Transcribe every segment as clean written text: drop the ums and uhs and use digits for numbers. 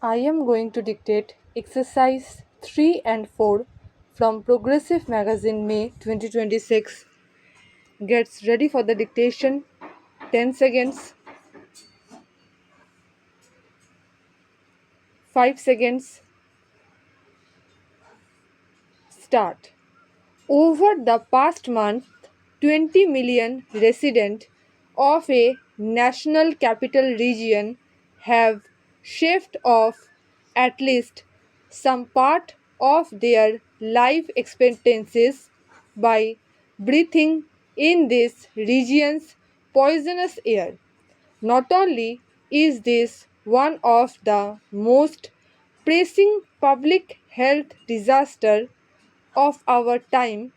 I am going to dictate exercise 3 and 4 from Progressive Magazine May 2026. Gets ready for the dictation. 10 seconds, 5 seconds, start. Over the past month, 20 million residents of a national capital region have shaved off at least some part of their life expectancies by breathing in this region's poisonous air. Not only is this one of the most pressing public health disasters of our time,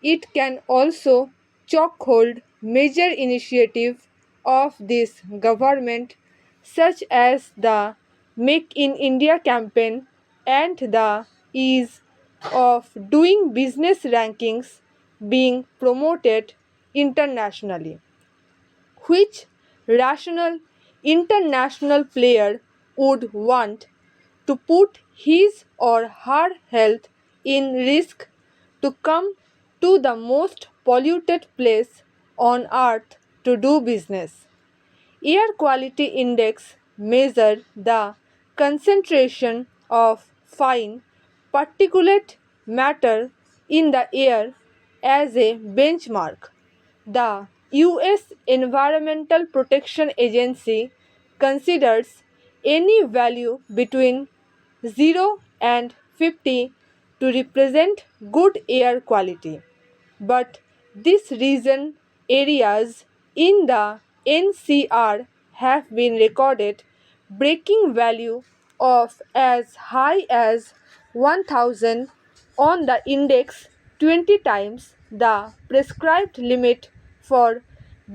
it can also chokehold major initiatives of this government such as the Make in India campaign and the ease of doing business rankings being promoted internationally. Which rational international player would want to put his or her health in risk to come to the most polluted place on earth to do business? Air quality index measure the concentration of fine particulate matter in the air as a benchmark. The US Environmental Protection Agency considers any value between 0 and 50 to represent good air quality. But these region areas in the NCR have been recorded breaking value of as high as 1000 on the index, 20 times the prescribed limit for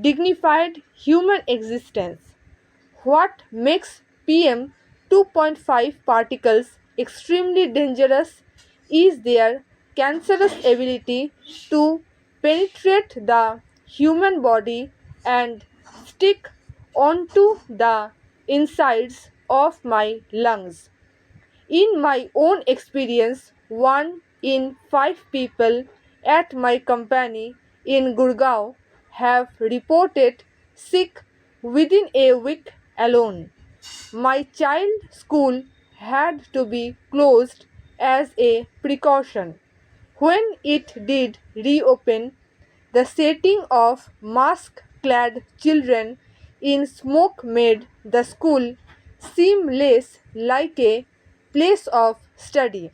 dignified human existence. What makes PM 2.5 particles extremely dangerous is their cancerous ability to penetrate the human body and stick onto the insides of my lungs. In my own experience, 1 in 5 people at my company in Gurgaon have reported sick within a week alone. My child school had to be closed as a precaution. When it did reopen, the setting of mask clad children in smoke made the school seem less like a place of study.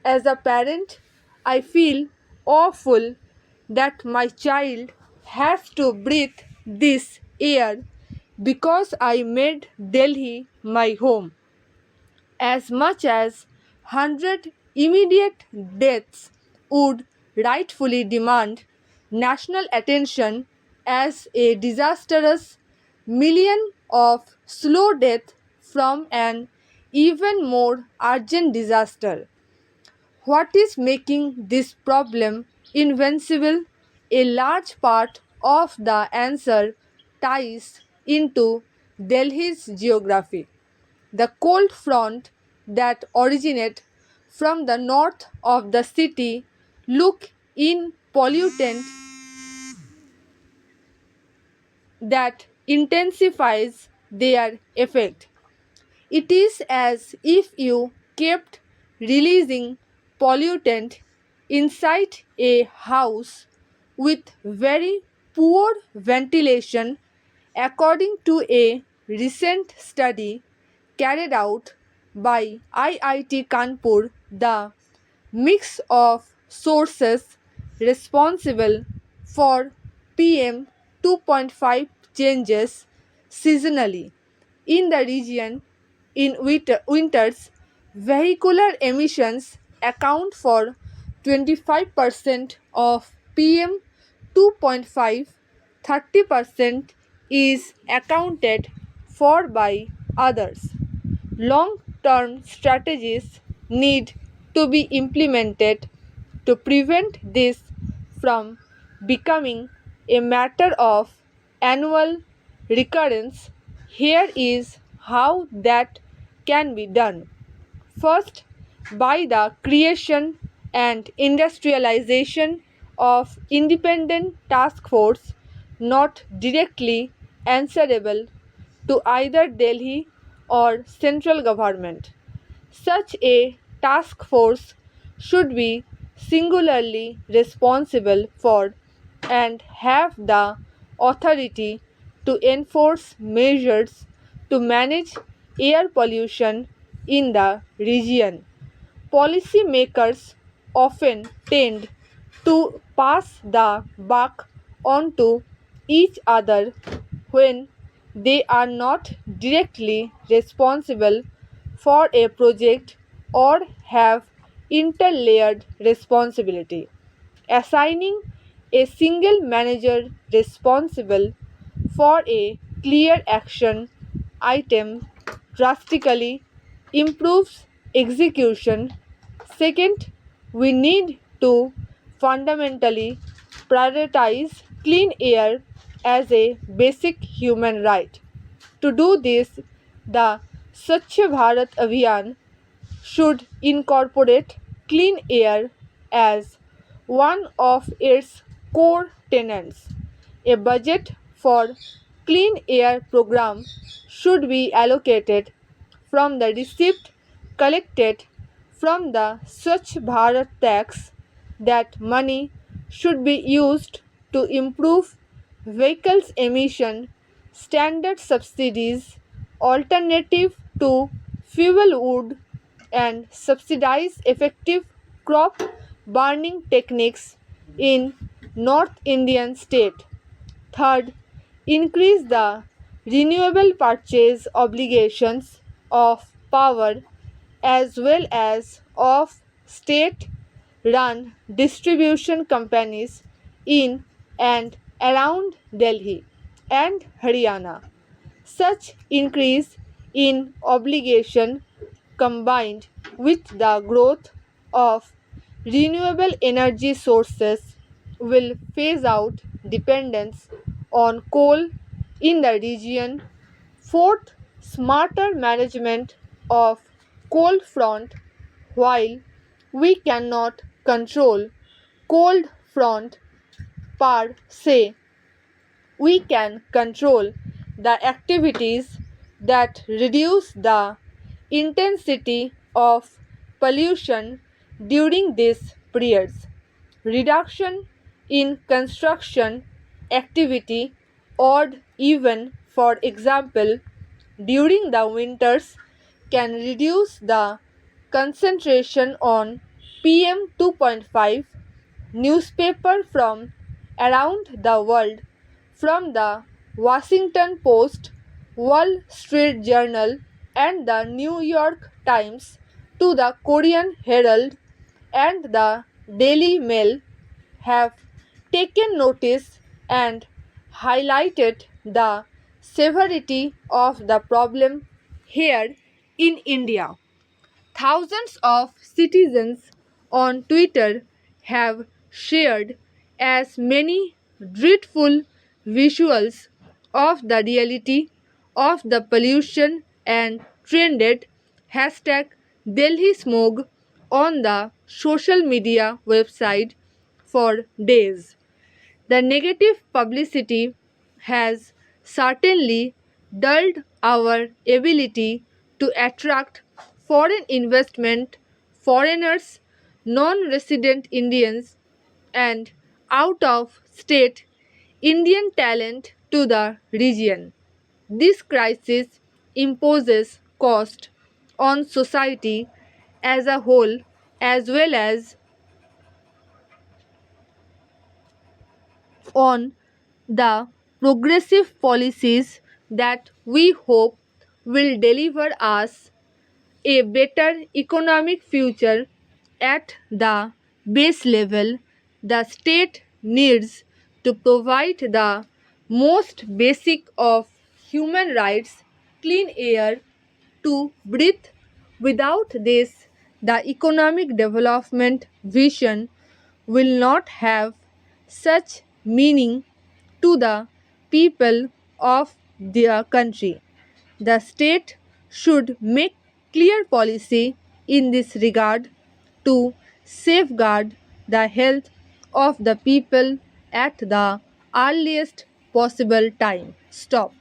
As a parent, I feel awful that my child has to breathe this air because I made Delhi my home. As much as 100 immediate deaths would rightfully demand national attention as a disastrous million of slow death from an even more urgent disaster. What is making this problem invincible? A large part of the answer ties into Delhi's geography. The cold front that originates from the north of the city look in pollutant that intensifies their effect. It is as if you kept releasing pollutant inside a house with very poor ventilation, according to a recent study carried out by IIT Kanpur. The mix of sources responsible for PM 2.5 changes seasonally in the region. In winters, vehicular emissions account for 25% of PM 2.5, 30% is accounted for by others. Long term strategies need to be implemented to prevent this from becoming a matter of annual recurrence. Here is how that can be done. First, by the creation and industrialization of independent task force not directly answerable to either Delhi or central government. Such a task force should be singularly responsible for and have the authority to enforce measures to manage air pollution in the region. Policymakers often tend to pass the buck onto each other when they are not directly responsible for a project or have interlayered responsibility. Assigning a single manager responsible for a clear action item drastically improves execution. Second, we need to fundamentally prioritize clean air as a basic human right. To do this, the Swachh Bharat Abhiyan should incorporate clean air as one of its core tenets. A budget for clean air program should be allocated from the receipt collected from the Swachh Bharat tax. That money should be used to improve vehicles emission standard subsidies, alternative to fuel wood, and subsidize effective crop burning techniques in North Indian state. Third, increase the renewable purchase obligations of power as well as of state run distribution companies in and around Delhi and Haryana. Such increase in obligation combined with the growth of renewable energy sources will phase out dependence on coal in the region. Fourth, smarter management of coal front. While we cannot control cold front per se, we can control the activities that reduce the intensity of pollution during these periods. Reduction in construction activity, odd even for example during the winters, can reduce the concentration on PM 2.5. Newspaper from around the world, from the Washington Post, Wall Street Journal, and the New York Times to the Korean Herald and the Daily Mail, have taken notice and highlighted the severity of the problem here in India. Thousands of citizens on Twitter have shared as many dreadful visuals of the reality of the pollution and trended hashtag Delhi smog on the social media website for days. The negative publicity has certainly dulled our ability to attract foreign investment, foreigners, non resident Indians, and out of state Indian talent to the region. This crisis imposes cost on society as a whole as well as on the progressive policies that we hope will deliver us a better economic future at the base level. The state needs to provide the most basic of human rights, clean air to breathe. Without this, the economic development vision will not have such meaning to the people of their country. The state should make clear policy in this regard to safeguard the health of the people at the earliest possible time. Stop.